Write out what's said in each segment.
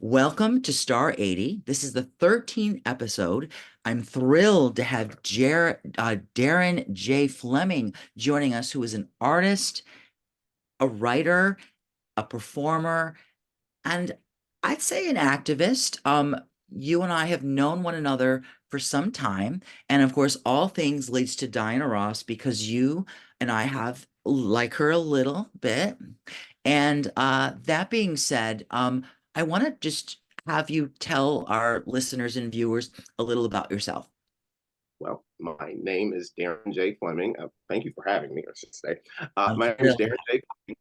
Welcome to Star 80. This is the 13th episode. I'm thrilled to have Daren J Fleming joining us, who is an artist, a writer, a performer, and I'd say an activist. You and I have known one another for some time, and of course, all things leads to Diana Ross because you and I have like her a little bit. And that being said, I want to just have you tell our listeners and viewers a little about yourself. Well, my name is Daren J Fleming. Thank you for having me, I should say. I'm My name is thrilled. Daren J.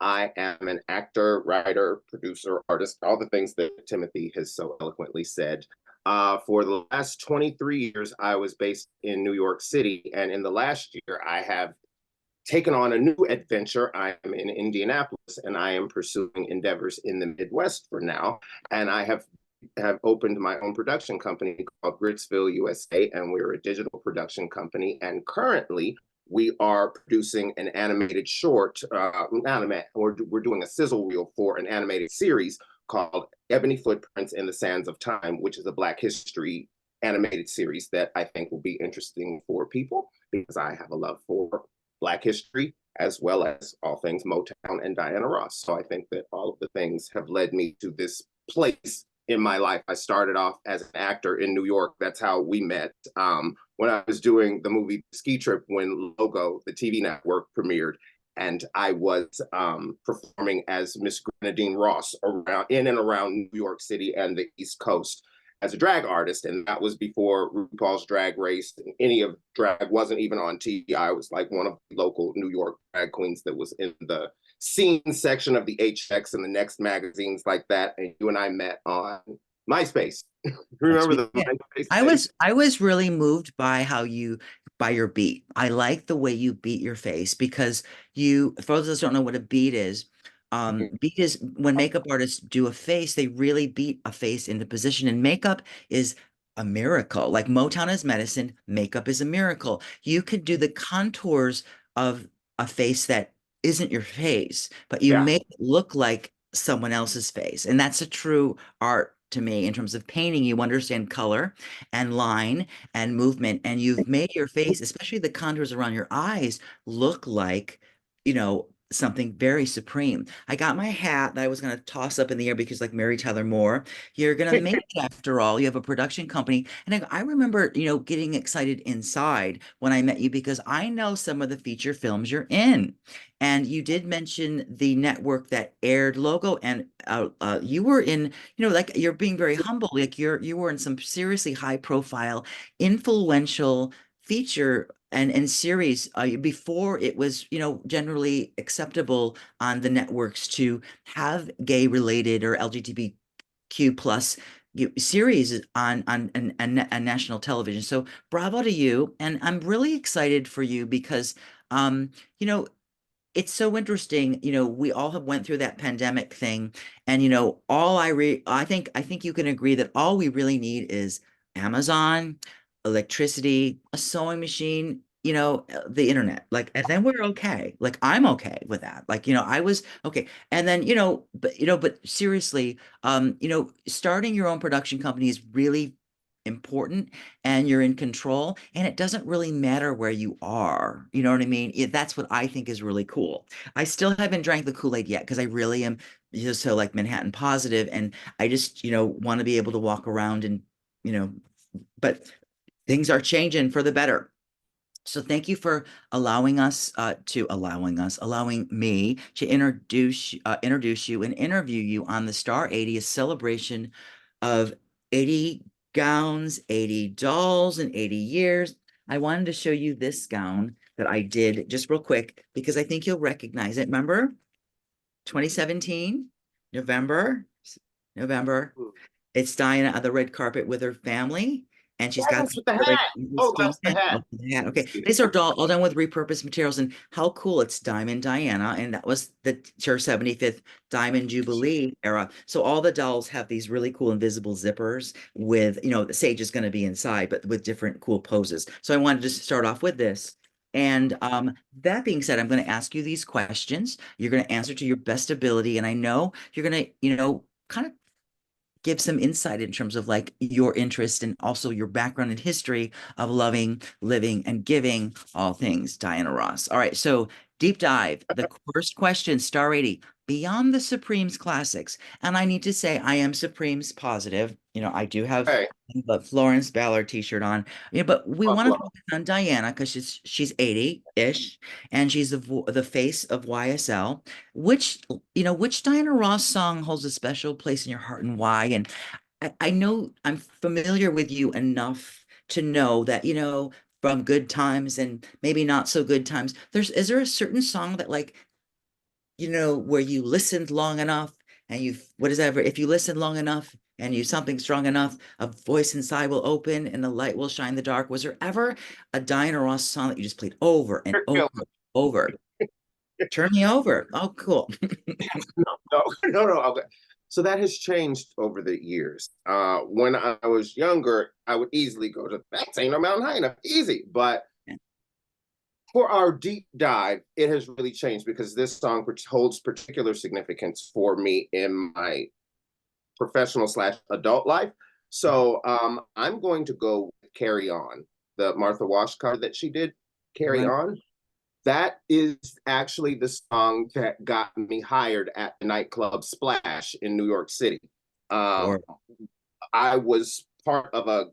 I am an actor, writer, producer, artist, all the things that Timothy has so eloquently said. For the last 23 years, I was based in New York City. And in the last year, I have taken on a new adventure. I am in Indianapolis and I am pursuing endeavors in the Midwest for now. And I have opened my own production company called Gritsville USA, and we're a digital production company. And currently, we are producing an animated short. We're doing a sizzle reel for an animated series called Ebony Footprints in the Sands of Time, which is a Black history animated series that I think will be interesting for people because I have a love for Black history as well as all things Motown and Diana Ross. So I think that all of the things have led me to this place in my life. I started off as an actor in New York. That's how we met. When I was doing the movie Ski Trip, when Logo, the TV network, premiered, and I was performing as Miss Grenadine Ross in and around New York City and the East Coast as a drag artist, and that was before RuPaul's Drag Race. And any of drag wasn't even on TV. I was like one of the local New York drag queens that was in the scene section of the HX and the Next magazines like that. And you and I met on MySpace. Yes, Remember we the did. MySpace I days? was I was really moved by by your beat. I like the way you beat your face because for those of us who don't know what a beat is, beat is when makeup artists do a face, they really beat a face into position, and makeup is a miracle. Like Motown is medicine, makeup is a miracle. You could do the contours of a face that isn't your face, but you Yeah. make it look like someone else's face. And that's a true art to me in terms of painting. You understand color and line and movement, and you've made your face, especially the contours around your eyes, look like, something very supreme. I got my hat that I was going to toss up in the air because, like Mary Tyler Moore, you're going to make it after all. You have a production company. And I remember, getting excited inside when I met you because I know some of the feature films you're in. And you did mention the network that aired Logo, and you were in, like you're being very humble. Like you were in some seriously high profile, influential feature and series before it was, generally acceptable on the networks to have gay related or LGBTQ plus series on national television. So bravo to you. And I'm really excited for you because, um, you know, it's so interesting. We all have went through that pandemic thing, and I think you can agree that all we really need is Amazon, electricity, a sewing machine, the internet. Like, and then we're okay. Like, I'm okay with that. Like, I was okay. And then, but seriously, starting your own production company is really important, and you're in control, and it doesn't really matter where you are. You know what I mean? That's what I think is really cool. I still haven't drank the Kool-Aid yet because I really am just so like Manhattan positive, and I just, want to be able to walk around and, you know, but things are changing for the better. So thank you for allowing me to introduce you and interview you on the Star 80th celebration of 80 gowns, 80 dolls, and 80 years. I wanted to show you this gown that I did just real quick because I think you'll recognize it. Remember 2017, November, November. It's Diana on the red carpet with her family, and she's got Yes, the with the red hat. Oh, that's the hat. Oh, the hat. Okay, these are all done with repurposed materials, and how cool! It's Diamond Diana, and that was her 75th Diamond Jubilee era. So all the dolls have these really cool invisible zippers with, the sage is going to be inside, but with different cool poses. So I wanted to start off with this. And that being said, I'm going to ask you these questions. You're going to answer to your best ability, and I know you're going to, kind of give some insight in terms of like your interest and also your background and history of loving, living, and giving all things Diana Ross. All right, so deep dive. The first question, star 80, beyond the Supremes classics. And I need to say, I am Supremes positive. I do have Hey, the Florence Ballard t-shirt on. But we want to Buffalo. focus on Diana because she's 80-ish and she's the face of YSL. Which Diana Ross song holds a special place in your heart and why? And I know I'm familiar with you enough to know that, from good times and maybe not so good times, is there a certain song that like, where you listened long enough and what is that? If you listen long enough and you something strong enough, a voice inside will open and the light will shine in the dark. Was there ever a Diana Ross song that you just played over and over and over? Turn me over. Oh, cool. No, no, no, no. Okay. So that has changed over the years. When I was younger, I would easily go to that ain't no mountain high enough, easy. But for our deep dive, it has really changed because this song holds particular significance for me in my professional slash adult life. So I'm going to go with Carry On, the Martha Wash cover that she did, Carry Right. On. That is actually the song that got me hired at the nightclub Splash in New York City. Or Um, I was part of a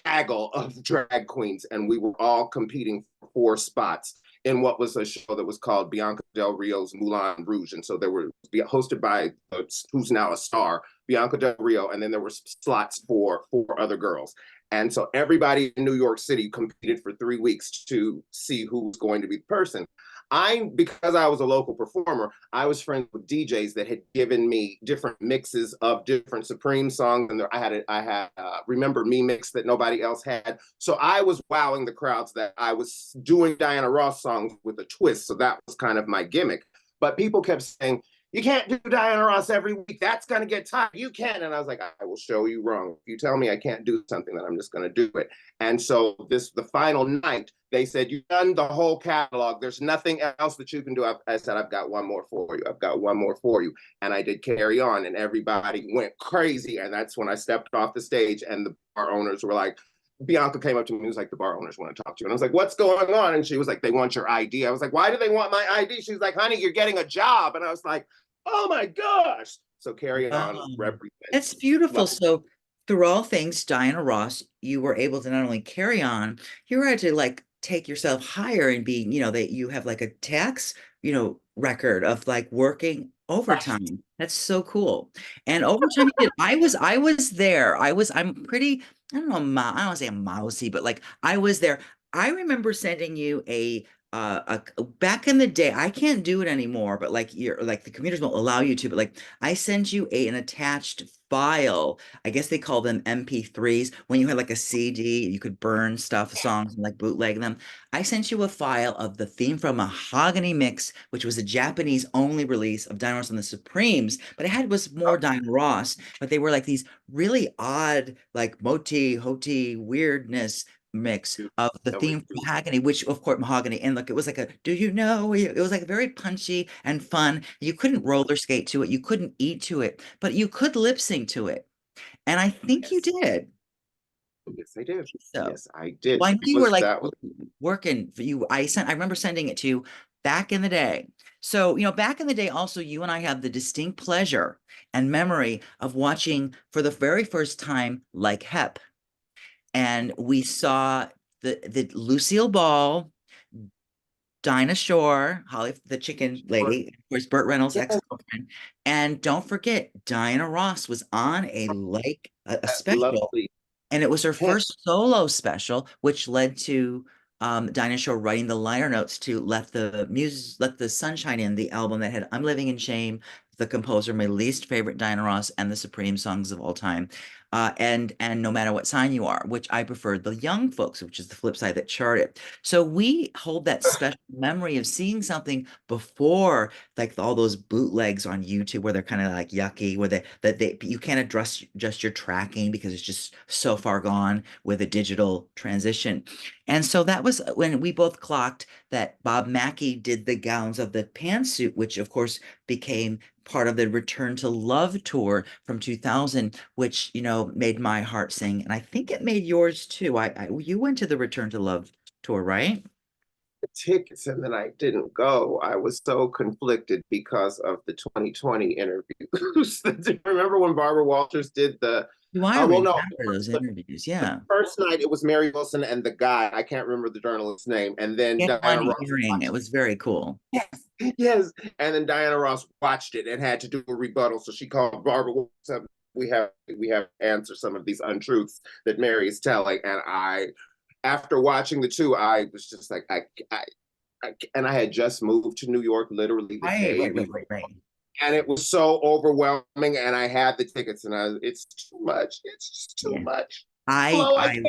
gaggle of drag queens, and we were all competing for 4 spots in what was a show that was called Bianca Del Rio's Moulin Rouge. And so they were hosted by who's now a star, Bianca Del Rio, and then there were slots for 4 other girls. And so everybody in New York City competed for 3 weeks to see who was going to be the person. Because I was a local performer, I was friends with DJs that had given me different mixes of different Supreme songs, and I had Remember Me mix that nobody else had. So I was wowing the crowds that I was doing Diana Ross songs with a twist. So that was kind of my gimmick. But people kept saying, you can't do Diana Ross every week. That's going to get tired. You can. And I was like, I will show you wrong. If you tell me I can't do something, then I'm just going to do it. And so the final night, they said, you've done the whole catalog. There's nothing else that you can do. I said, I've got one more for you. I've got one more for you. And I did Carry On, and everybody went crazy. And that's when I stepped off the stage, and the bar owners were like, Bianca came up to me and was like, the bar owners want to talk to you. And I was like, what's going on? And she was like, they want your ID. I was like, why do they want my ID? She's like, honey, you're getting a job. And I was like, oh my gosh. So Carry On wow, that's represents beautiful. love. So through all things Diana Ross, you were able to not only carry on, you were able to like take yourself higher and be, that you have like a tax, record of like working overtime. That's so cool. And overtime you did. I was there. I'm pretty, I don't know, I don't want to say I'm mousy, but like I was there. I remember sending you back in the day, I can't do it anymore, but like you're like the computers won't allow you to, but like I sent you an attached file. I guess they call them MP3s. When you had like a CD, you could burn songs and like bootleg them. I sent you a file of the theme from Mahogany Mix, which was a Japanese only release of Diana Ross and the Supremes, but it was more Diana Ross, but they were like these really odd, like moti, hoti weirdness mix of the theme from Mahogany, which of course Mahogany, and look, it was like a do you know? It was like very punchy and fun. You couldn't roller skate to it, you couldn't eat to it, but you could lip sync to it. And I think you Yes. did. Yes, I did. So, Yes, I did. well, I knew you were like That was working for you. I remember sending it to you back in the day. So, back in the day, also, you and I have the distinct pleasure and memory of watching for the very first time, like Hep. And we saw the Lucille Ball, Dinah Shore, Holly, the chicken lady, of course, Burt Reynolds' yeah, ex-girlfriend. And don't forget, Diana Ross was on a special, lovely. and it was her Hint. first solo special, which led to Dinah Shore writing the liner notes to Let the Sunshine In, the album that had I'm Living in Shame, the composer, my least favorite Diana Ross, and the Supreme songs of all time. and no matter what sign you are, which I prefer the young folks, which is the flip side that chart it. So we hold that special memory of seeing something before, like all those bootlegs on YouTube where they're kind of like yucky, where they you can't adjust your tracking because it's just so far gone with a digital transition. And so that was when we both clocked that Bob Mackie did the gowns of the pantsuit, which of course became part of the Return to Love tour from 2000, which, made my heart sing. And I think it made yours too. You went to the Return to Love tour, right? Tickets, and then I didn't go. I was so conflicted because of the 2020 interviews. Do you remember when Barbara Walters did the Do I well, no, remember those the, interviews? the Yeah. first night it was Mary Wilson and the guy, I can't remember the journalist's name, and then He had one Diana Ross earring. It watched was very cool. it. Yes, and then Diana Ross watched it and had to do a rebuttal, so she called Barbara Wilson. We have to answer some of these untruths that Mary is telling, and I, after watching the two, I was just like, and I had just moved to New York literally the Right, day right, right, before, right, right. and it was so overwhelming. And I had the tickets, and it's too much. It's just too Yeah. much. I Flo, I I can't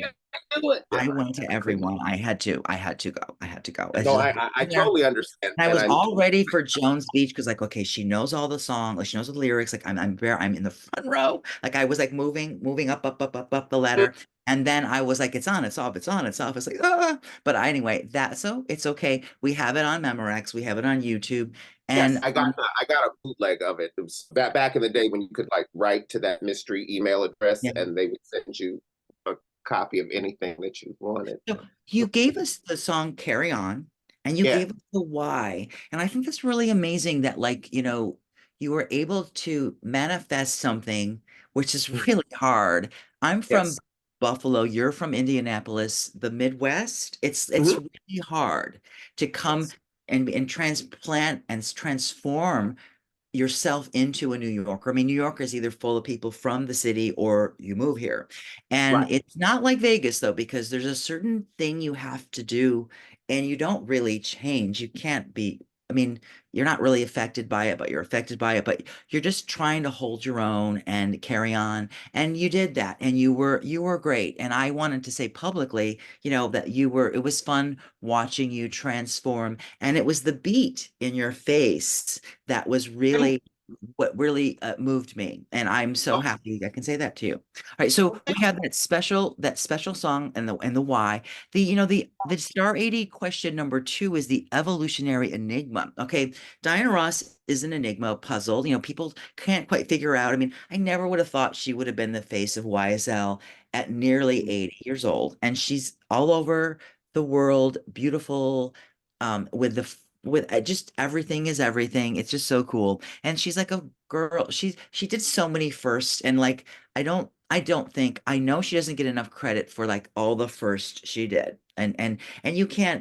do it. I went to I couldn't. everyone. I had to. I had to go. I had to go. It's No, just I there. totally understand, And I and was I all ready for Jones Beach because, like, okay, she knows all the song, like she knows the lyrics. Like, I'm in the front row. Like, I was like moving up, up, up, up, up the ladder, and then I was like, it's on, it's off, it's on, it's off. It's like, ah. But anyway, so it's okay. We have it on Memorex. We have it on YouTube, yes, and I got a bootleg of it. It was back in the day when you could like write to that mystery email address, yeah. and they would send you a copy of anything that you wanted. So you gave us the song Carry On, and you Yeah. gave us the why. And I think that's really amazing that, like, you were able to manifest something which is really hard. I'm from Yes. Buffalo, you're from Indianapolis, the Midwest. It's Mhm. really hard to come Yes. and transplant and transform yourself into a New Yorker. I mean, New York is either full of people from the city or you move here. And Right. it's not like Vegas though, because there's a certain thing you have to do and you don't really change. You can't be, I mean, you're not really affected by it, but you're affected by it, but you're just trying to hold your own and carry on. And you did that and you were great. And I wanted to say publicly, that it was fun watching you transform. And it was the beat in your face that was Thank really what really moved me, and I'm so you. happy I can say that to you. All right, so we have that special song and the why. The star 80 question number two is the evolutionary enigma. Okay, Diana Ross is an enigma puzzle. People can't quite figure out. I mean, I never would have thought she would have been the face of YSL at nearly 80 years old, and she's all over the world, beautiful, with just everything is everything. It's just so cool. And she's like a girl. She did so many firsts and like I don't think I know she doesn't get enough credit for like all the first she did. And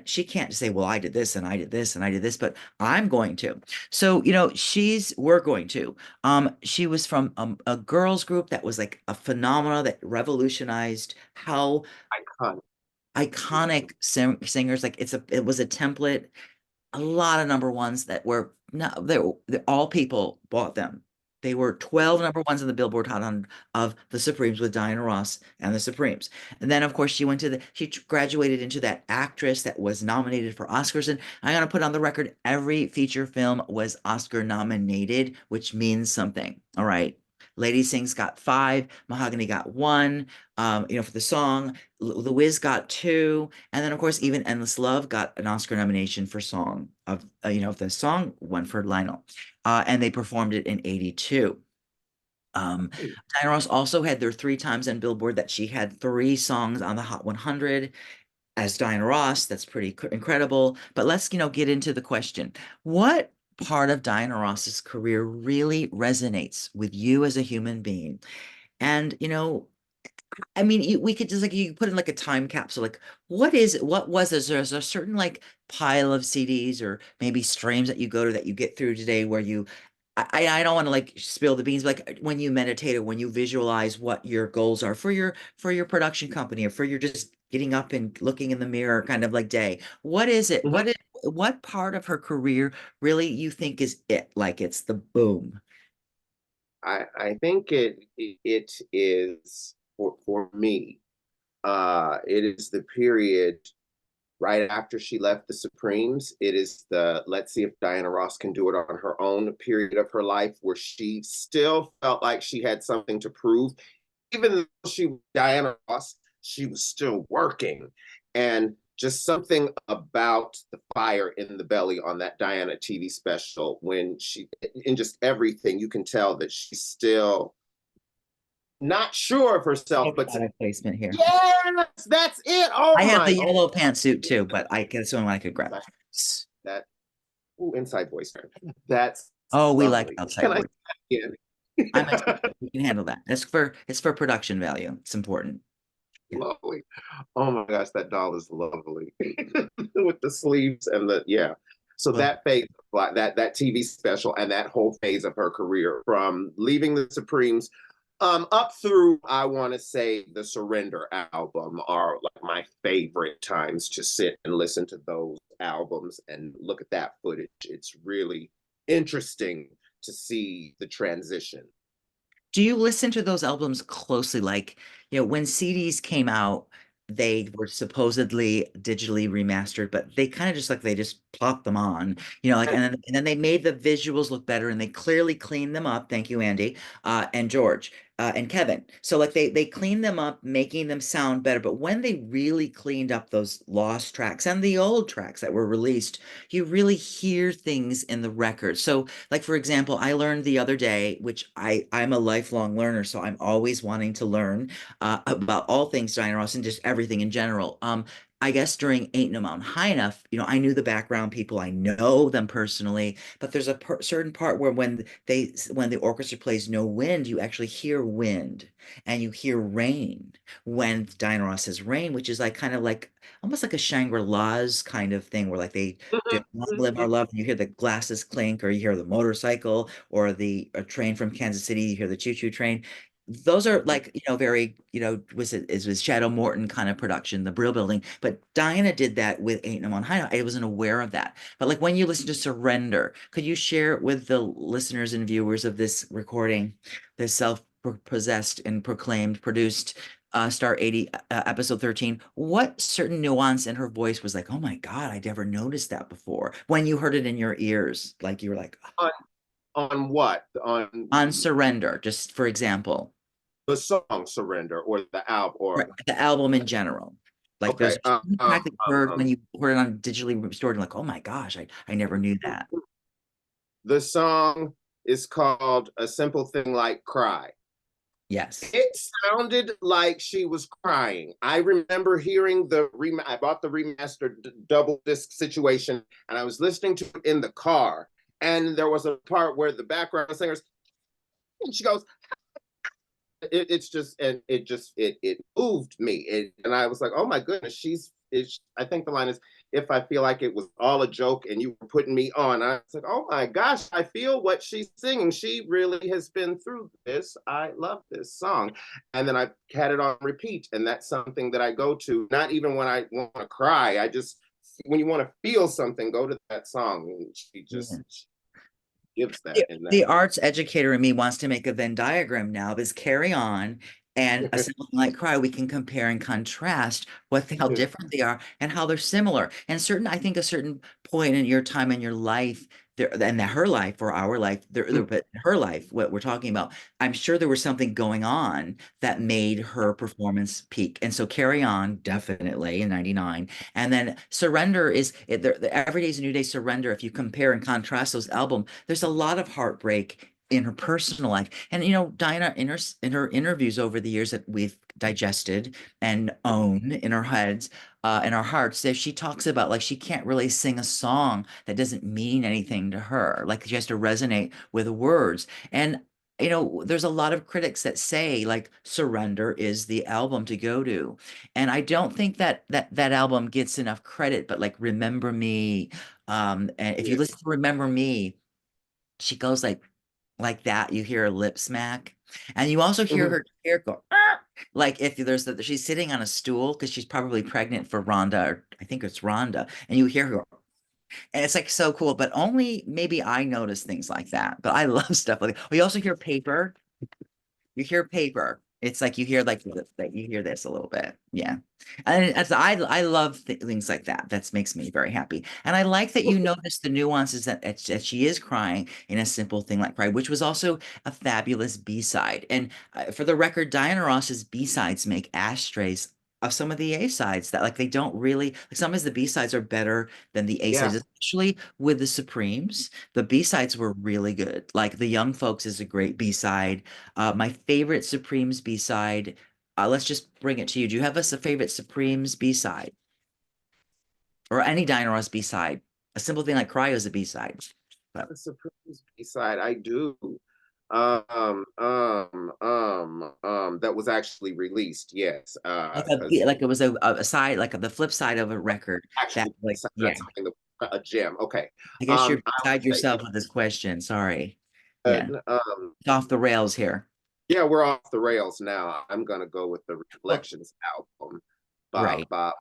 she can't say, well, I did this and I did this and I did this, but I'm going to. So, we're going to. She was from a girls group that was like a phenomenon that revolutionized how Iconic. iconic singers like it was a template, a lot of number ones that were not all people bought them. They were 12 number ones in the Billboard Hot 100 of the Supremes with Diana Ross and the Supremes. And then of course she graduated into that actress that was nominated for Oscars. And I gotta put on the record, every feature film was Oscar nominated, which means something. All right. Lady Sings got five, Mahogany got one, for the song. The Wiz got two, and then of course even Endless Love got an Oscar nomination for song of the song won for Lionel, and they performed it in '82. Diana Ross also had their three times on Billboard that she had three songs on the Hot 100 as Diana Ross. That's pretty incredible. But let's get into the question. What part of Diana Ross's career really resonates with you as a human being? And I mean, we could just like you could put in like a time capsule. Like, what was this? There's a certain like pile of CDs or maybe streams that you go to that you get through today where I don't want to like spill the beans, but like when you meditate or when you visualize what your goals are for your production company or for your just getting up and looking in the mirror kind of like day. What is it? Mhm. What part of her career really you think is it? Like it's the boom. I think it is for me. It is the period right after she left the Supremes. It is the let's see if Diana Ross can do it on her own period of her life where she still felt like she had something to prove. Even though she was Diana Ross, she was still working. And just something about the fire in the belly on that Diana TV special when she, in just everything, you can tell that she's still not sure of herself, Oh, but product placement here. yes, that's it. Oh I have the my, oh, yellow pantsuit too, but I guess the only one I could grab. that ooh, inside voice. That's Oh, we like lovely. outside Can I voice. say I'm a that again? we can handle that. It's for production value. It's important. Yeah. Lovely. Oh my gosh, that doll is lovely with the sleeves and the yeah. So Well, that phase, that TV special, and that whole phase of her career, from leaving the Supremes, up through I want to say the Surrender album, are like my favorite times to sit and listen to those albums and look at that footage. It's really interesting to see the transition. do you listen to those albums closely? Like, when CDs came out, they were supposedly digitally remastered, but they kind of just like they just plopped them on, like, and then they made the visuals look better and they clearly cleaned them up. Thank you, Andy, and George, and Kevin. So like they cleaned them up, making them sound better. But when they really cleaned up those lost tracks and the old tracks that were released, you really hear things in the record. So like for example, I learned the other day, which I'm a lifelong learner, so I'm always wanting to learn about all things Diana Ross and just everything in general. I guess during Ain't No Mountain High Enough, I knew the background people, I know them personally, but there's a certain part where when the orchestra plays No Wind, you actually hear wind and you hear rain when Diana Ross says rain, which is like kind of like almost like a Shangri-La's kind of thing where like they do Long Live Our Love, and you hear the glasses clink, or you hear the motorcycle, or the a train from Kansas City, you hear the choo-choo train. Those are like, very, was Shadow Morton kind of production, the Brill Building. But Diana did that with Ain't No One High. I wasn't aware of that. But like when you listen to Surrender, could you share with the listeners and viewers of this recording, this self-possessed and proclaimed, produced Star 80, episode 13, what certain nuance in her voice was like, oh my God, I never noticed that before. When you heard it in your ears, like you were like, on on what? on On Surrender, just for example, the song Surrender or the album right, or the album in general. Like there's okay. a certain track that you heard when you heard it on digitally restored, and like, oh my gosh, I never knew that. The song is called A Simple Thing Like Cry. Yes. It sounded like she was crying. I remember hearing I bought the remastered double disc situation, and I was listening to it in the car, and there was a part where the background singers, and she goes, it's just, and it moved me. And I was like, oh my goodness, I think the line is, if I feel like it was all a joke and you were putting me on. I was like, oh my gosh, I feel what she's singing. She really has been through this. I love this song. And then I had it on repeat, and that's something that I go to, not even when I want to cry. I just, when you want to feel something, go to that song. And Yeah. she gives The, that in that. the arts educator in me wants to make a Venn diagram now. This Carry On and A Simple Thing Like Cry. We can compare and contrast how different they are and how they're similar. And I think a certain point in your time in your life, there and that her life or our life, but her life, what we're talking about, I'm sure there was something going on that made her performance peak. And so Carry On, definitely in 99. And then Surrender Every Day's a New Day. Surrender, if you compare and contrast those albums, there's a lot of heartbreak in her personal life. And Dinah, in her interviews over the years that we've digested and own in our heads, in our hearts, that she talks about like she can't really sing a song that doesn't mean anything to her. Like she has to resonate with the words. And there's a lot of critics that say like Surrender is the album to go to. And I don't think that album gets enough credit, but like Remember Me, and if you Yeah. listen to Remember Me, she goes like that. You hear her lip smack, and you also hear Mhm. her hair go. "Ah!" Like if there's she's sitting on a stool because she's probably pregnant for Rhonda, or I think it's Rhonda, and you hear her go, and it's like so cool. But only maybe I notice things like that. But I love stuff like that. We also hear Paper. You hear paper. It's like you hear like that you hear this a little bit. Yeah. And as I love things like that. That makes me very happy. And I like that you notice the nuances that she is crying in a simple thing like Cry, which was also a fabulous B-side. And for the record, Diana Ross's B-sides make ashtrays of some of the A-sides that like they don't really like some of the B-sides are better than the A-sides, Yeah, especially with the Supremes. The B-sides were really good. Like The Young Folks is a great B-side. My favorite Supremes B-side, let's just bring it to you. Do you have a favorite Supremes B-side or any Diana Ross B-side? A simple thing like Cry is a B-side, but the Supremes B-side, I do. That was actually released, yes. like Because like it was a side, like the flip side of a record that actually like, yeah. that's something that a gem. Okay. I guess you're I would beside say, yourself with this question. Sorry. Yeah. good. It's off the rails here. Yeah, we're off the rails now. I'm gonna go with the Well, Reflections album. Ba right. ba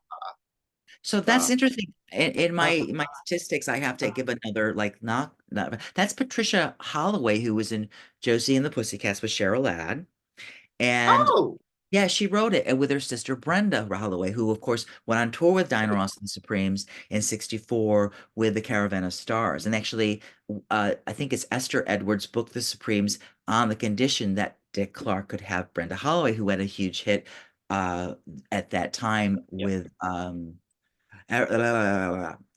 So that's ba. interesting. In ba. my statistics, I have to give another like not that's Patricia Holloway, who was in Josie and the Pussycats with Cheryl Ladd. And Oh, yeah, she wrote it with her sister Brenda Holloway, who of course went on tour with Diana Ross and the Supremes in '64 with the Caravan of Stars. And actually, I think it's Esther Edwards booked the Supremes on the condition that Dick Clark could have Brenda Holloway, who had a huge hit uh, at that time yeah. with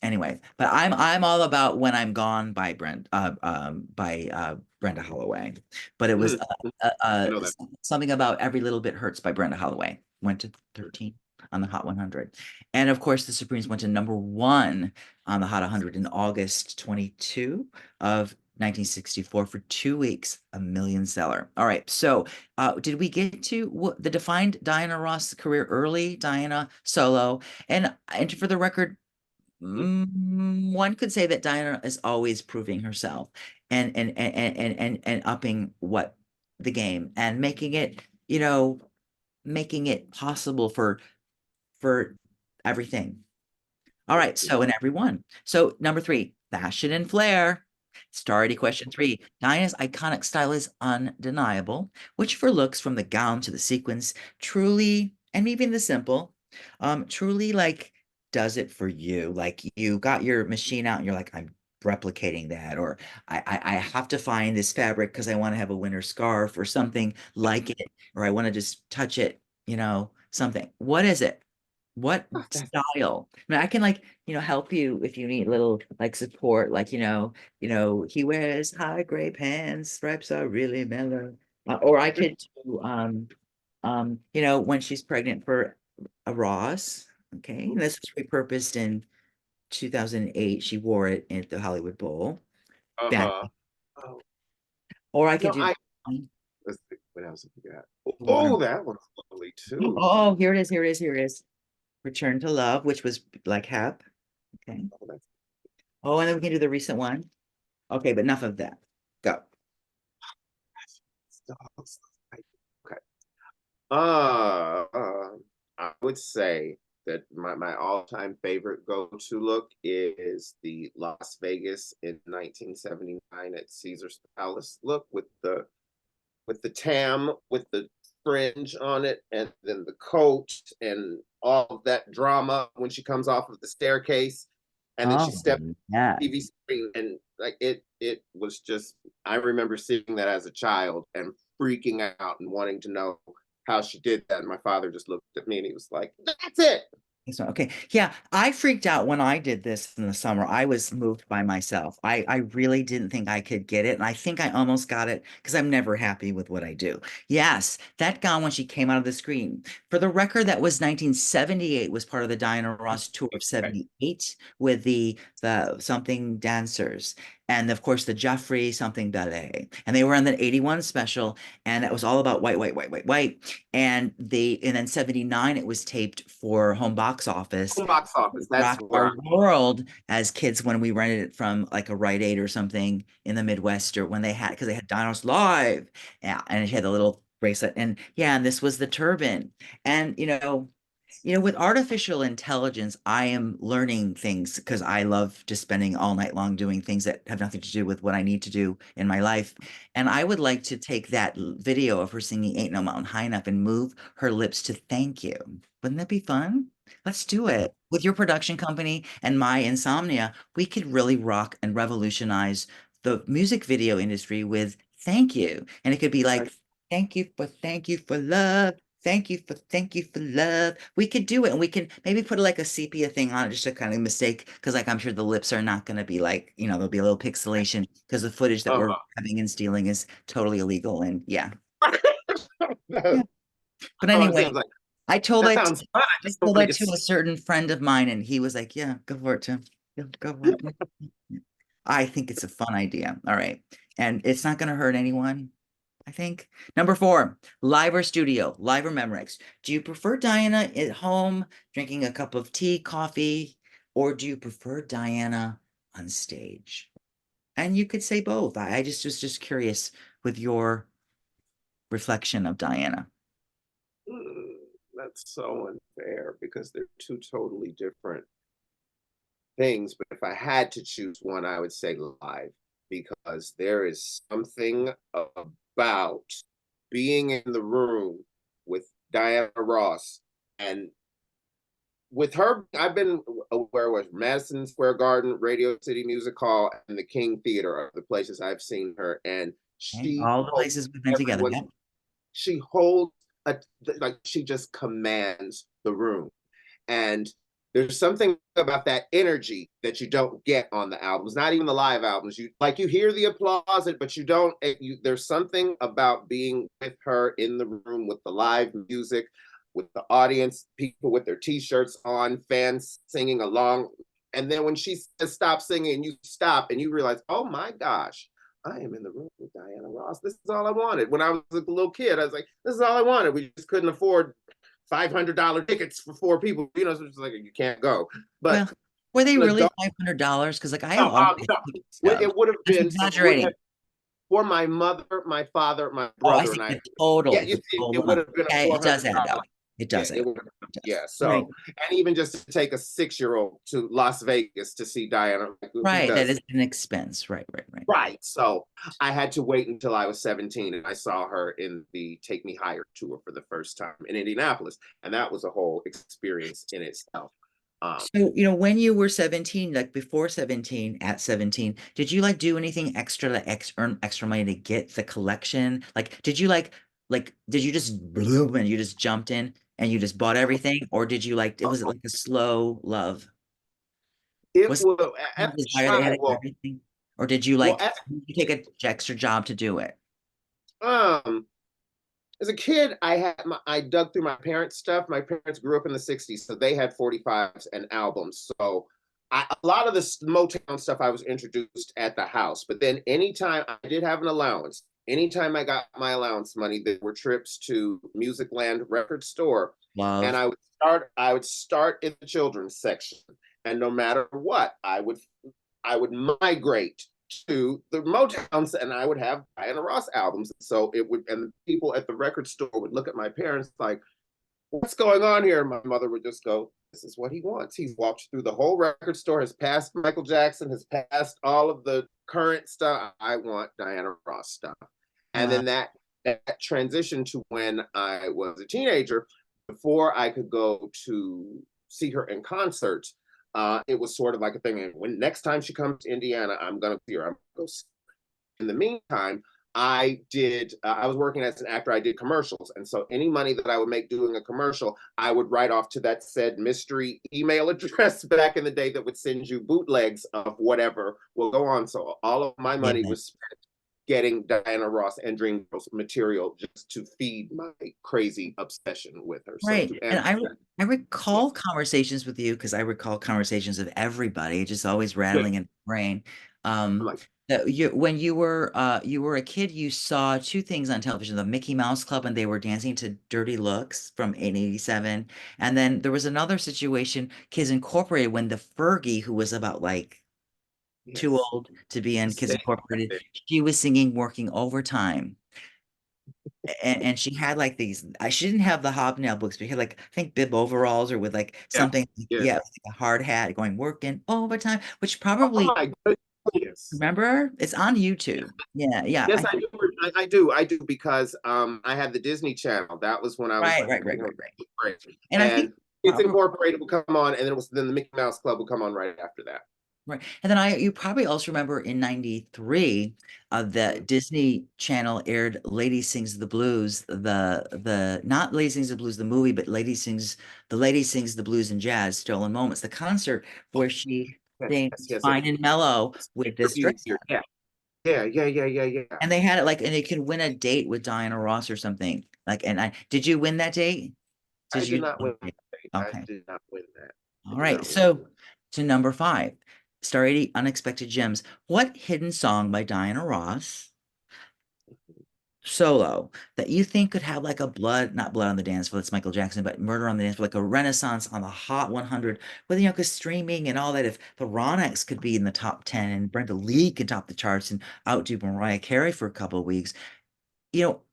anyway, but I'm all about When I'm Gone by Brenda Holloway. But it was Mhm. I know that. something about Every Little Bit Hurts by Brenda Holloway. Went to 13 on the Hot 100. And of course, the Supremes went to #1 on the Hot 100 in August 22 of 1964 for 2 weeks, a million seller. All right. So, did we get to the defined Diana Ross career early, Diana solo? And for the record, one could say that Diana is always proving herself and upping what the game and making it, making it possible for everything. All right, so in everyone. So number three, fashion and flair. Starry question three. Diana's iconic style is undeniable, which for looks from the gown to the sequins, truly, and even the simple, truly like does it for you. Like you got your machine out and you're like, I'm replicating that, or I have to find this fabric because I want to have a winter scarf or something like it, or I want to just touch it, something. What is it? What Oh, that's style? I mean, I can like, help you if you need little like support, like, he wears high gray pants, stripes are really mellow. Or I could do when she's pregnant for a Ross. Okay. And this was repurposed in 2008. She wore it at the Hollywood Bowl. Back. uh-huh. Oh, Or I you could know, do I let's see what else we got. water. Oh, that one's lovely Oh, too. oh, here it is, here it is, here it is. Return to Love, which was like Hep. Okay. Oh, that's Oh, and then we can do the recent one. Okay, but enough of that. Go. dogs. Okay. I would say that my all-time favorite go-to look is the Las Vegas in 1979 at Caesar's Palace look with the tam with the fringe on it and then the coat and all of that drama when she comes off of the staircase and then she Oh, steps yeah. TV screen and like it was just I remember seeing that as a child and freaking out and wanting to know how she did that. And my father just looked at me and he was like, "That's it." So, okay. Yeah, I freaked out when I did this in the summer. I was moved by myself. I really didn't think I could get it. And I think I almost got it because I'm never happy with what I do. Yes, that gown when she came out of the screen. For the record, that was 1978, was part of the Diana Ross tour of Okay. 78 with the something dancers. And of course the Joffrey something ballet. And they were on the 81 special, and it was all about white, white, white, white, white. And then 79 it was taped for home box office. Home box office. That's Rock where Our I World as kids when we rented it from like a Rite Aid or something in the Midwest, or when they had, because they had Dinos Live. Yeah, and it had the little bracelet. And yeah, and this was the turban. And With artificial intelligence, I am learning things because I love just spending all night long doing things that have nothing to do with what I need to do in my life. And I would like to take that video of her singing Ain't No Mountain High Enough and move her lips to thank you. Wouldn't that be fun? Let's do it. With your production company and my insomnia, we could really rock and revolutionize the music video industry with thank you. And it could be like, thank you for love. Thank you for love. We could do it, and we can maybe put like a sepia thing on it just to kind of mistake, because like I'm sure the lips are not going to be like, there'll be a little pixelation because the footage that we're Uh-huh. having and stealing is totally illegal. And yeah, I yeah. But was anyway, like, I told that that sounds fun. I I just don't told want to that get to a certain friend of mine, and he was like, "Yeah, go for it, Tim. Yeah, go for it." I think it's a fun idea. All right, and it's not going to hurt anyone. I think. Number four, live or studio, live or Memorex. Do you prefer Diana at home drinking a cup of tea, coffee, or do you prefer Diana on stage? And you could say both. I just was just curious with your reflection of Diana. Mm, that's so unfair because they're two totally different things. But if I had to choose one, I would say live because there is something about being in the room with Diana Ross and with her. I've been where was Madison Square Garden, Radio City Music Hall, and the King Theater are the places I've seen her, and Okay, she all the holds places we've been together. everyone's. Yep. She holds a, like she just commands the room. And there's something about that energy that you don't get on the albums, not even the live albums. You hear the applause, but you don't. There's something about being with her in the room with the live music, with the audience, people with their T-shirts on, fans singing along. And then when she says stop singing, and you stop, and you realize, oh my gosh, I am in the room with Diana Ross. This is all I wanted. When I was a little kid, I was like, this is all I wanted. We just couldn't afford $500 tickets for four people. So it's like you can't go. Well, But were they an really adult, $500? Because like I have all my no, ticket stubs. it would have Just been. It would have exaggerating. for my mother, my father, my Oh, I brother, see and I. the Yeah, total, you the see, total it would amount. have been a Okay, four it does hundred add up. dollar. It Yeah, does add it up. would. It does. Yeah. Right. So, and even just to take a 6-year-old to Las Vegas to see Diana, like, who Right. That does is an expense. Right, right, right. right. So I had to wait until I was 17 and I saw her in the Take Me Higher tour for the first time in Indianapolis. And that was a whole experience in itself. Um, So, when you were 17, like before 17, at 17, did you like do anything extra to earn extra money to get the collection? Like, did you did you just bloom and you just jumped in and you just bought everything? Or did you was it like a slow love? it Was will it as a a desire that you had child, to get everything? Or did you well, as did you take an extra job to do it? um as a kid, I dug through my parents' stuff. My parents grew up in the 60s, so they had 45s and albums. So a lot of this Motown stuff I was introduced at the house. But then anytime I did have an allowance, anytime I got my allowance money, there were trips to Musicland record store. And Love. I would start in the children's section. And no matter what, I would migrate to the Motowns and I would have Diana Ross albums. So it would, and the people at the record store would look at my parents like, what's going on here? And my mother would just go, this is what he wants. He's walked through the whole record store, has passed Michael Jackson, has passed all of the current stuff. I want Diana Ross stuff. And Uh, then that transition to when I was a teenager, before I could go to see her in concert, it was sort of like a thing. And when next time she comes to Indiana, I'm gonna see her. I'm gonna go see her. In the meantime, I did. I was working as an actor. I did commercials, and so any money that I would make doing a commercial, I would write off to that said mystery email address back in the day that would send you bootlegs of whatever will go on. So all of my money yeah. was getting Diana Ross and Dreamgirls material just to feed my crazy obsession with her. So Right. to And answer that, I yeah, recall conversations with you because I recall conversations of everybody, just always good. rattling in the brain. I'm Um, like, that when you were a kid, you saw two things on television, the Mickey Mouse Club, and they were dancing to Dirty Looks from 87. And then there was another situation, Kids Incorporated, when the Fergie, who was about like too yes, old to be in Kids stay Incorporated, there. she was singing Working Overtime. and she had like these, she didn't have the hobnail books, but she had like, I think bib overalls or with like something, Yes, yes. yeah, like a hard hat going working overtime, which Oh probably, my goodness. remember? It's on YouTube. Yeah, yeah. Yes, I do. I do because I had the Disney Channel. That was when I was Right, like, right, right, right, right. great. And I think And Kids probably Incorporated would come on, and then the Mickey Mouse Club would come on right after that. right. And then you probably also remember in 93, the Mhm. Disney Channel aired Lady Sings the Blues, the not Lady Sings the Blues, the movie, but Lady Sings the Blues and Jazz, Stolen Moments, the concert where she Yes, sings yes, yes. Fine and Mellow with this Review dress here. on. Yeah, yeah, yeah, yeah, yeah, yeah. And they had it like, and it can win a date with Diana Ross or something. Like, and did you win that date? I Did did you? not win that. I Okay. did not win that. I All did right. not win. So to number five, Star 80 Unexpected Gems. What hidden song by Diana Ross solo that you think could have like a not blood on the dance floor, it's Michael Jackson, but murder on the dance floor, like a renaissance on the Hot 100, with, because streaming and all that, if the Ronex could be in the top 10 and Brenda Lee could top the charts and outdo Mariah Carey for a couple of weeks,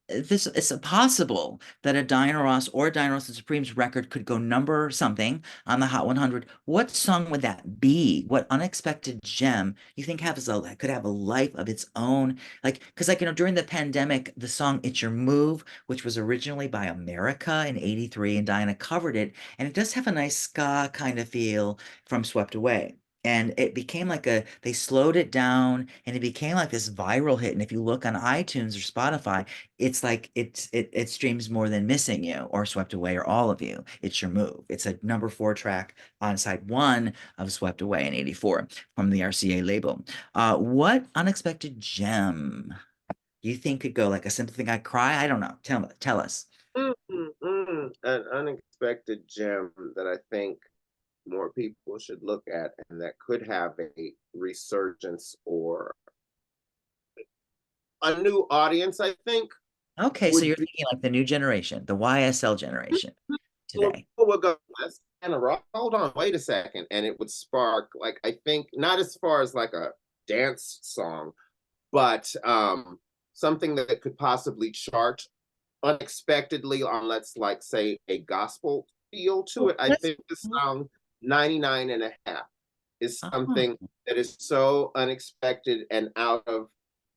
this it's possible that a Diana Ross or Diana Ross and Supremes record could go number something on the Hot 100. What song would that be? What unexpected gem you think could have a life of its own? Like, because like during the pandemic, the song "It's Your Move," which was originally by America in '83, and Diana covered it, and it does have a nice ska kind of feel from "Swept Away." And it became like they slowed it down and it became like this viral hit. And if you look on iTunes or Spotify, it's like it streams more than Missing You or Swept Away or All of You. It's Your Move. It's a number 4 track on side one of Swept Away in '84 from the RCA label. What unexpected gem you think could go like a simple thing I cry? I don't know. Tell us. An unexpected gem that I think more people should look at and that could have a resurgence or a new audience, I think, Okay, so would you're be thinking like the new generation, the YSL generation today. people would go, let's hold on, wait a second. And it would spark, like, I think, not as far as like a dance song, but something that could possibly chart unexpectedly on, let's like say, a gospel feel to Well, it. I think the song 99 and a half is oh, something that is so unexpected and out of,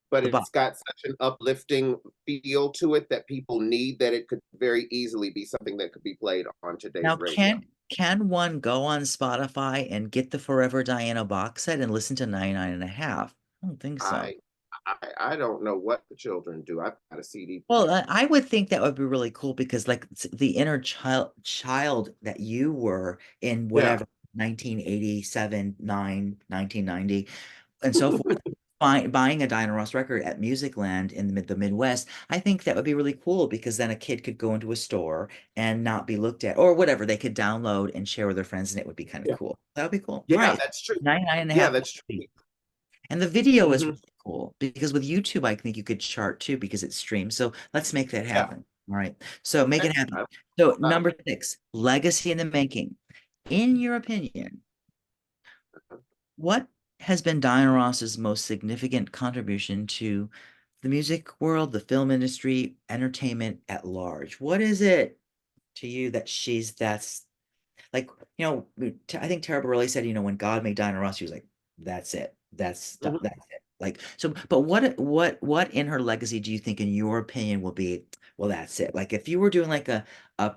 but the box. it's got such an uplifting feel to it that people need, that it could very easily be something that could be played on today's Now, radio. can one go on Spotify and get the Forever Diana box set and listen to 99 and a half? I don't think so. I I don't know what the children do. I've got a CD Well, player. I would think that would be really cool because like the inner child that you were in Yeah. whatever 1987, 9, 1990, and so forth, buying a Diana Ross record at Musicland in the Midwest, I think that would be really cool because then a kid could go into a store and not be looked at or whatever. They could download and share with their friends and it would be kind of Yeah. cool. That would be cool. All Yeah, right. that's true. 99 and a Yeah, half. that's true. And the video is Hmm. really cool because with YouTube, I think you could chart too because it's streamed. So let's make that Yeah. happen. All right. So make Okay. it happen. I So about number 6, legacy in the making. In your opinion, it. what has been Diana Ross's most significant contribution to the music world, the film industry, entertainment at large? What is it to you that that's like, I think Tara Bareilles said, when God made Diana Ross, she was like, that's it. Mhm. That's it. Like, so, but what in her legacy do you think, in your opinion, will be, well, that's it. Like, if you were doing like a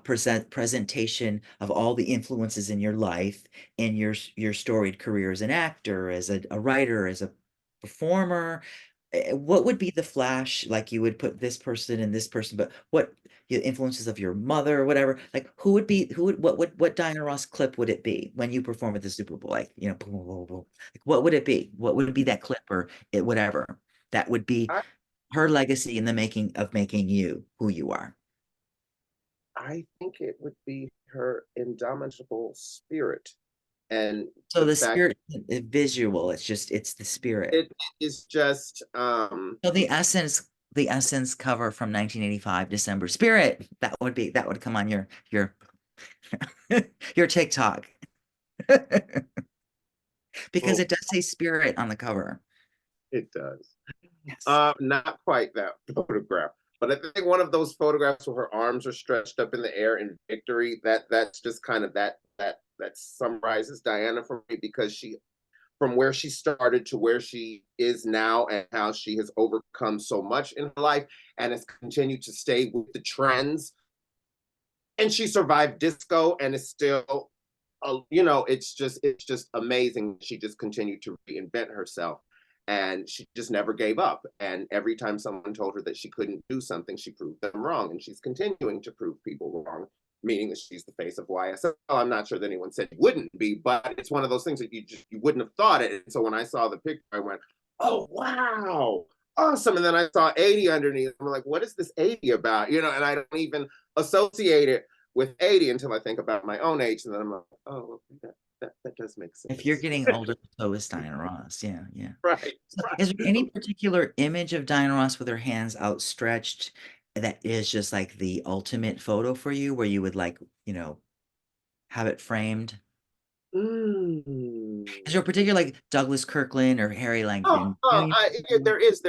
presentation of all the influences in your life, in your storied career as an actor, as a writer, as a performer, what would be the flash? Like, you would put this person and this person, but what the influences of your mother or whatever, like what Diana Ross clip would it be when you perform at the Super Bowl? Like, boom, boom, boom, boom. Like, what would it be? What would be that clip or whatever that would be I her legacy in the making of making you who you are? I think it would be her indomitable spirit and So the the fact spirit is visual. It's the spirit. it is just So the Essence cover from 1985, December. Spirit. That would come on your your TikTok. Because well, it does say spirit on the cover. it does. Yes. Not quite that photograph. But I think one of those photographs where her arms are stretched up in the air in victory, that's just kind of that summarizes Diana for me, because she, from where she started to where she is now, and how she has overcome so much in her life and has continued to stay with the trends, and she survived disco and is still, it's just amazing. She just continued to reinvent herself, and she just never gave up, and every time someone told her that she couldn't do something, she proved them wrong, and she's continuing to prove people wrong, meaning that she's the face of YSL. I'm not sure that anyone said it wouldn't be, but it's one of those things that you wouldn't have thought it. And so when I saw the picture, I went, oh wow, awesome. And then I saw 80 underneath. I'm like, what is this 80 about? And I don't even associate it with 80 until I think about my own age. And then I'm like, oh, that does make If you're sense. getting older, so is Diana Ross. Yeah, yeah. Right, So is there right. any particular image of Diana Ross with her hands outstretched that is just like the ultimate photo for you, where you would like, you know, have it framed? Mm. Is there a particular like Douglas Kirkland or Harry Langdon Jr.? There is.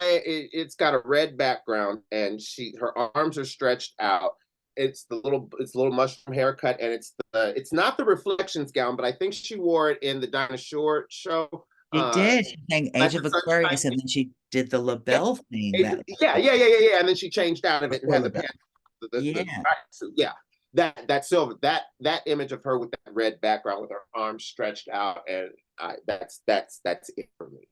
It's got a red background, and her arms are stretched out. It's a little mushroom haircut, and it's not the Reflections gown, but I think she wore it in the Dinah Shore show. She Uh, did. She sang Age Black of Sunshine. Aquarius, and then she did the Yeah, LaBelle thing yeah, that yeah. And then she changed out of it and before had the LaBelle. pants, the Yeah. suit. Yeah, that silver, that image of her with that red background with her arms stretched out, and that's it for me.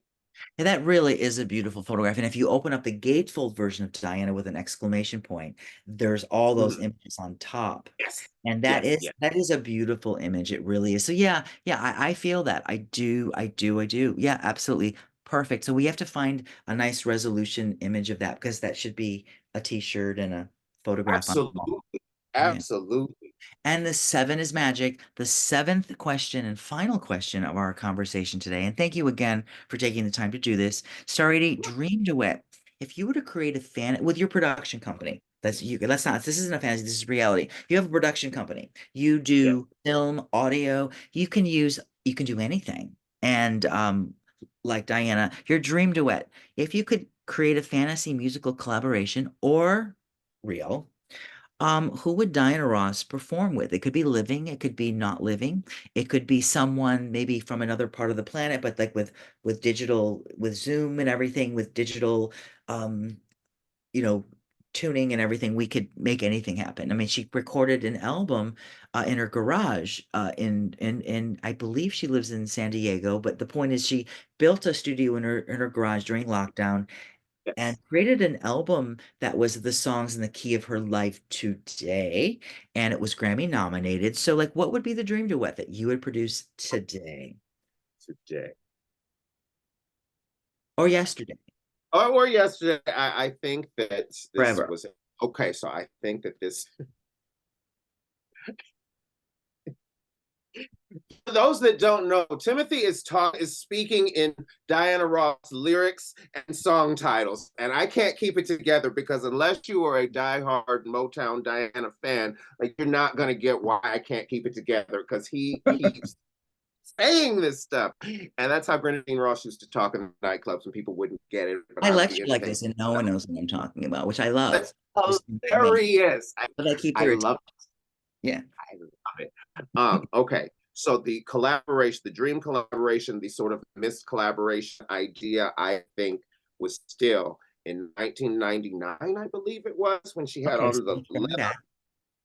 And that really is a beautiful photograph. And if you open up the gatefold version of Diana with an exclamation point, there's all those Mm, images on top. yes, And that yes, is yes. that is a beautiful image. It really is. So yeah, yeah, I feel that. I do. Yeah, absolutely. Perfect. So we have to find a nice resolution image of that because that should be a t-shirt and a photograph on the wall. Absolutely, Yeah. absolutely. And the seven is magic. The seventh question and final question of our conversation today. And thank you again for taking the time to do this. Star 88 Dream Duet. If you were to create a fan with your production company, this isn't a fantasy, this is reality. You have a production company. You Yeah, do film, audio, you can do anything. And like Diana, your dream duet. If you could create a fantasy musical collaboration or real, who would Diana Ross perform with? It could be living, it could be not living, it could be someone maybe from another part of the planet, but like with digital, with Zoom and everything, with digital, um, you know, tuning and everything, we could make anything happen. I mean, she recorded an album in her garage in I believe she lives in San Diego, but the point is she built a studio in her garage during lockdown and yes. created an album that was the songs in the key of her life today, and it was Grammy nominated. So, like, what would be the dream duet that you would produce today Today. or yesterday, Or yesterday, I think that this forever? was okay. So I think that this, for those that don't know, Timothy is speaking in Diana Ross lyrics and song titles, and I can't keep it together because unless you are a diehard Motown Diana fan, like you're not gonna get why I can't keep it together, because he keeps saying this stuff, and that's how Grenadine Ross used to talk in the nightclubs, and people wouldn't get it, but I I would be lecture like entertained. this, and no one knows what I'm talking about, which I love. That's Just me, hilarious. but I keep I their love attention. Yeah. I love it. Okay. So the collaboration, the dream collaboration, the sort of missed collaboration idea, I think, was still in 1999, I believe it was, when she had Okay, so on the it's going leather. back.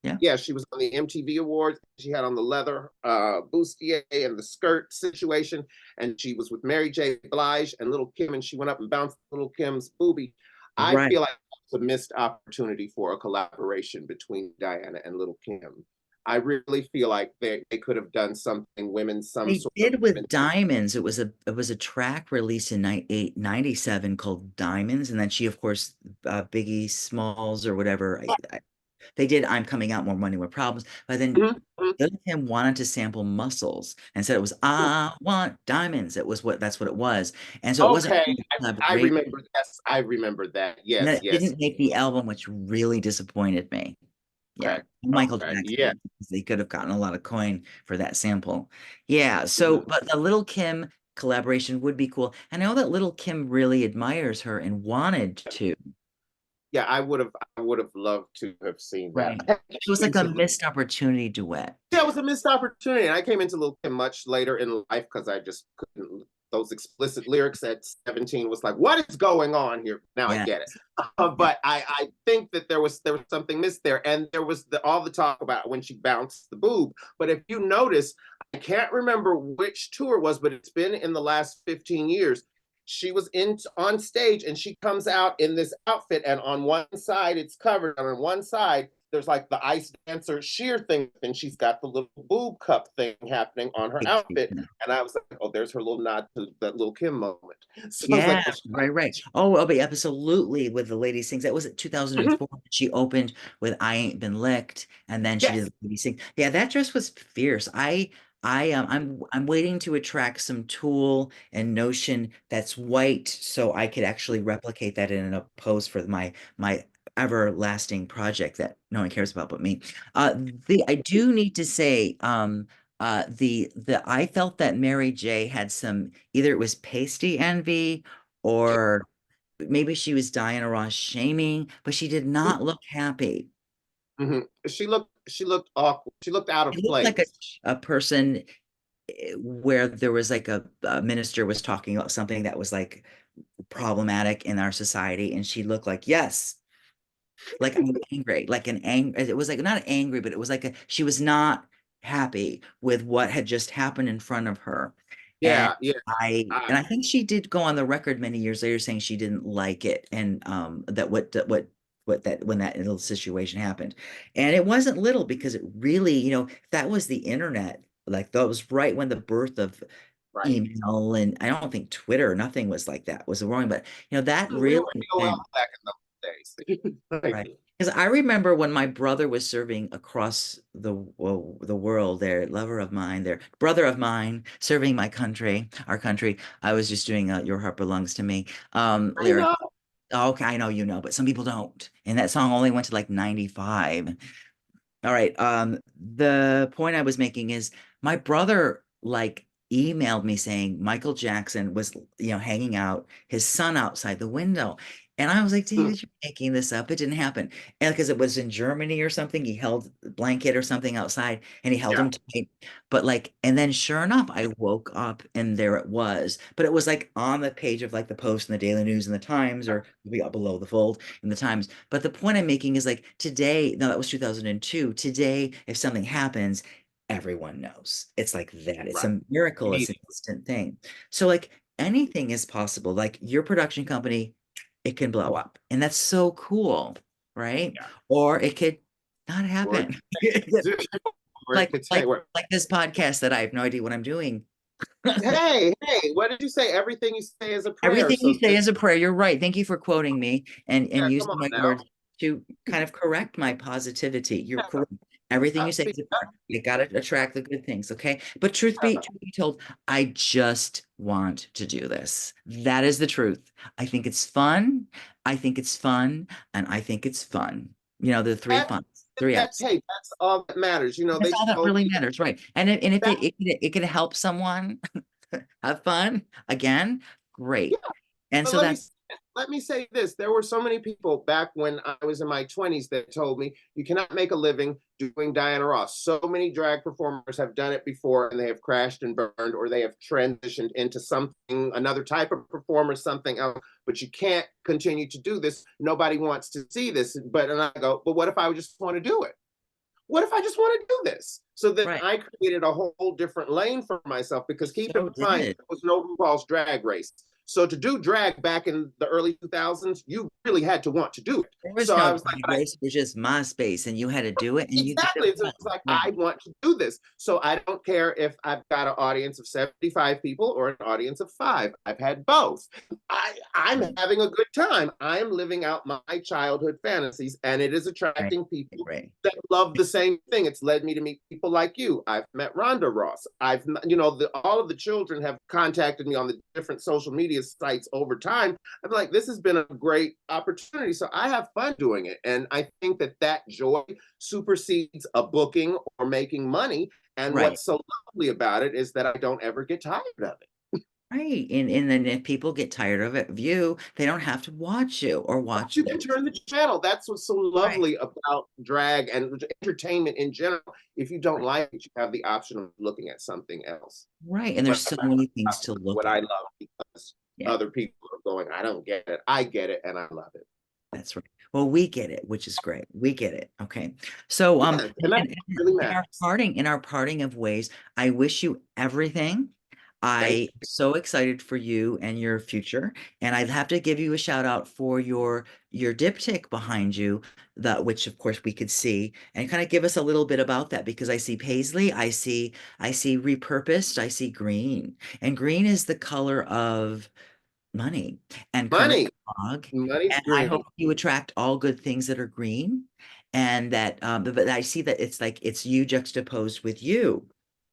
Yeah. Yeah, she was on the MTV Awards. She had on the leather bustier and the skirt situation, and she was with Mary J. Blige and Little Kim, and she went up and bounced Little Kim's boobie. I Right. feel like it's a missed opportunity for a collaboration between Diana and Little Kim. I really feel like they could have done something women, some They sort of did with women. Diamonds. It was a track released in 97 called Diamonds, and then she, of course, Biggie Smalls or whatever. They did I'm Coming Out, More Money, More Problems, but then Mhm, mhm. Lil Kim wanted to sample Muscles and said it was I Want Diamonds. That's what it was, and so it wasn't Okay, really a I collaboration. remember. Yes, I remember that. And then Yes, it yes. didn't make the album, which really disappointed me. Yeah, Okay, Michael okay, yeah. Jackson, because they could have gotten a lot of coin for that sample. Yeah, so Mhm. but the Little Kim collaboration would be cool. And I know that Little Kim really admires her and wanted to. yeah, I would have loved to have seen that. Right. I It was came like a into missed opportunity duet. Yeah, it was a missed opportunity. And I came into Lil Kim much later in life because I just couldn't. Those explicit lyrics at 17 was like, what is going on here? Now I Yeah. get it. Yeah. But I think that there was something missed there, and there was all the talk about when she bounced the boob. But if you notice, I can't remember which tour it was, but it's been in the last 15 years. She was in on stage and she comes out in this outfit, and on one side it's covered, and on one side there's like the ice dancer sheer thing, and she's got the little boob cup thing happening on her outfit. And I was like, oh, there's her little nod to that little Kim moment. So I was Yeah, like, oh, right, right. Oh, well, but absolutely with the Lady Sings. That was at mhm, 2004. She opened with I Ain't Been Licked, and then she did yes, Lady Sing. Yeah, that dress was fierce. I'm waiting to attract some tulle and notion that's white so I could actually replicate that in a pose for my everlasting project that no one cares about but me. The I do need to say, the I felt that Mary J had some, either it was pasty envy or maybe she was Diana Ross shaming, but she did not look happy. mm-hmm. She looked awkward. She looked out It of looked like place. a person where there was like a minister was talking about something that was like problematic in our society, and she looked like, yes, like I'm angry, like an angry, it was like not angry, but it was like she was not happy with what had just happened in front of her. And Yeah, yeah. I think she did go on the record many years later saying she didn't like it, and that what that when that little situation happened. And it wasn't little, because it really, that was the internet. Like that was right when the birth of Right. email, and I don't think Twitter, nothing was like that, was wrong, but that We really were AOL went. back in those days. Like, Right. Because I remember when my brother was serving across the world, their lover of mine, their brother of mine, serving my country, our country. I was just doing Your Heart Belongs to Me I lyric. know. Oh, okay, I know you know, but some people don't. And that song only went to like 95. All right. The point I was making is my brother like emailed me saying Michael Jackson was, hanging out, his son outside the window. And I was like, Mm, David, you're making this up. It didn't happen. And because it was in Germany or something, he held a blanket or something outside and he held yeah. him tight. But like, and then sure enough, I woke up and there it was. But it was like on the page of like the Post and the Daily News and the Times, or we got below the fold in the Times. But the point I'm making is like today, no, that was 2002. Today, if something happens, everyone knows. It's like that. It's Right. a miracle. It's an Immediately. instant thing. So like anything is possible. Like your production company, it can blow up. And that's so cool, right? Yeah. Or it could not Or happen. or it Like could like say, well, like this podcast that I have no idea what I'm doing. hey, what did you say? Everything you say is a prayer. Everything you So say is a prayer. You're right. Thank you for quoting me and yeah, come using on my now. words to kind of correct my positivity. You're Yeah, correct. Everything you say see, is a prayer. You got to attract the good things, okay? But truth be told, I just want to do this. That is the truth. I think it's fun. I think it's fun, and I think it's fun. The three that, funs, three F's. hey, that's all that matters. You know, That's they all that told really me matters, right? And if that. it can help someone have fun again, great. And But so that's let me say this: there were so many people back when I was in my 20s that told me you cannot make a living doing Diana Ross. So many drag performers have done it before, and they have crashed and burned, or they have transitioned into something, another type of performer, something else. But you can't continue to do this. Nobody wants to see this. But and I go, but what if I just want to do it? What if I just want to do this? So then right. I created a whole different lane for myself because keep in So mind, did. there was no RuPaul's drag race. So to do drag back in the early 2000s, you really had to want to do it. There was So no I was like, drag race. It was just MySpace, and you had to do it, and you did it exactly. It's well. like, Right. I want to do this. So I don't care if I've got an audience of 75 people or an audience of five. I've had both. I'm Right. having a good time. I'm living out my childhood fantasies, and it is Right. attracting people Right. that love the same thing. It's led me to meet people like you. I've met Rhonda Ross. All of the children have contacted me on the different social media sites over time. I'm like, this has been a great opportunity. So I have fun doing it. And I think that that joy supersedes a booking or making money. And Right. what's so lovely about it is that I don't ever get tired of it. Right. And then if people get tired of it, view, they don't have to watch you or watch You can this. turn the channel. That's what's so Right. lovely about drag and entertainment in general. If you don't Right. like it, you have the option of looking at something else. Right. And But there's so many things to what look I at. love, because Yeah. other people are going, I don't get it. I get it and I love it. That's right. Well, we get it, which is great. We get it. Okay. So, Yeah, and that really matters. in our parting of ways, I wish you everything. Thank I am so excited for you and your future, and I'd have to give you a shout out for your diptych behind you, that which of course we could see, and kind of give us a little bit about that because I see paisley, I see repurposed, I see green, and green is the color of money and Kermit money. the Frog. Money's And I green. hope you attract all good things that are green, and that but I see that it's like it's you juxtaposed with you.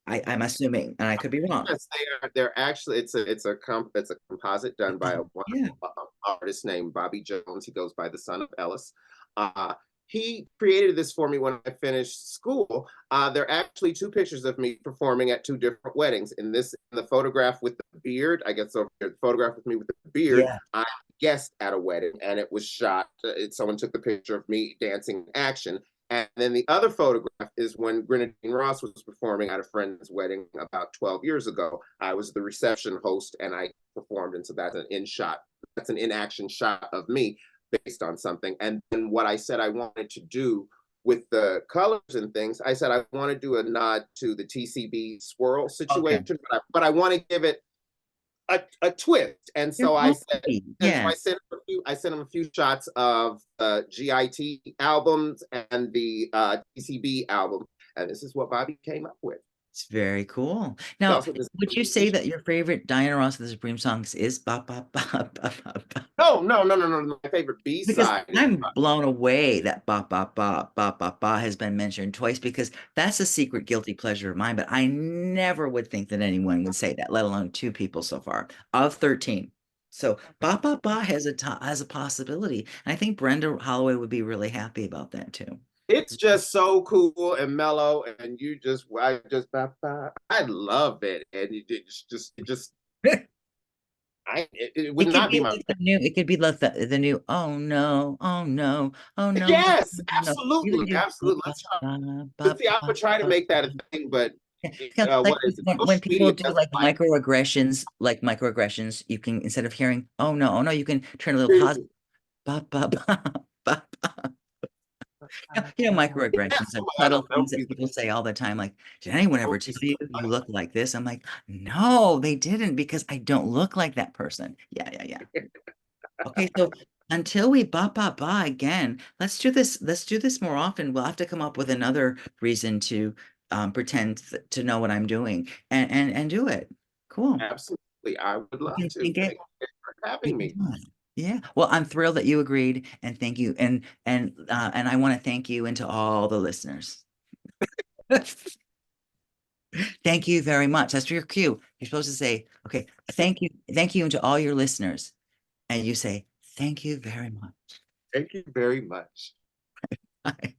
I'm assuming, and I could be wrong. Yes, they're actually it's a composite done by a Yeah. wonderful artist named Bobby Jones. He goes by the Son of Ellis. Uh, he created this for me when I finished school. There are actually two pictures of me performing at two different weddings. In the photograph with the beard, I guess over here, the photograph with me with the beard, Yeah. I guest at a wedding, and it was shot. Someone took the picture of me dancing in action, and then the other photograph is when Grenadine Ross was performing at a friend's wedding about 12 years ago. I was the reception host and I performed. And so that's an in shot, that's an in action shot of me based on something. And then what I said I wanted to do with the colors and things, I said I want to do a nod to the TCB swirl Okay. situation, but I want to give it a twist. And You're so I said, happy. and so Yeah. I sent him a few shots of GIT albums and the TCB album, and this is what Bobby came up with. It's very cool. He Now, also designed would you the say t-shirt. that your favorite Diana Ross of the Supreme songs is ba ba ba ba ba ba? No, no, no, no, no. My favorite B Because side is I'm blown away that ba ba ba ba ba ba has been mentioned twice because that's a secret guilty pleasure of mine, but I never would think that anyone would say that, let alone two people so far of 13. So ba ba ba has a possibility. And I think Brenda Holloway would be really happy about that too. it's just so cool and mellow, and I love it, and it just it would It could not be be my like it could be like the new, oh no, oh no, oh no, no, yes, no. You could absolutely, do ba, absolutely. ba, ba, But ba, see, I ba, would try to ba. make that a thing, but Yeah, because like what is it? when Social people media do doesn't like microaggressions, you can instead of hearing oh no, you can turn a little like. positive. Ba, ba, ba, ba, ba. Yes, Microaggressions are oh my God, subtle that things would that be people say all the time. Like, did anyone that ever would be tell so you you funny. look like this? I'm like, no, they didn't because I don't look like that person. Yeah, yeah, yeah. Okay, so until we ba again, let's do this more often. We'll have to come up with another reason to pretend to know what I'm doing and do it. Cool. Absolutely, I would You love can to. think it. Thank you for You having can me. do it. Yeah. Well, I'm thrilled that you agreed, and thank you. And I want to thank you and to all the listeners. Thank you very much. That's your cue. You're supposed to say, okay, thank you, and to all your listeners. And you say, thank you very much. Thank you very much. Bye.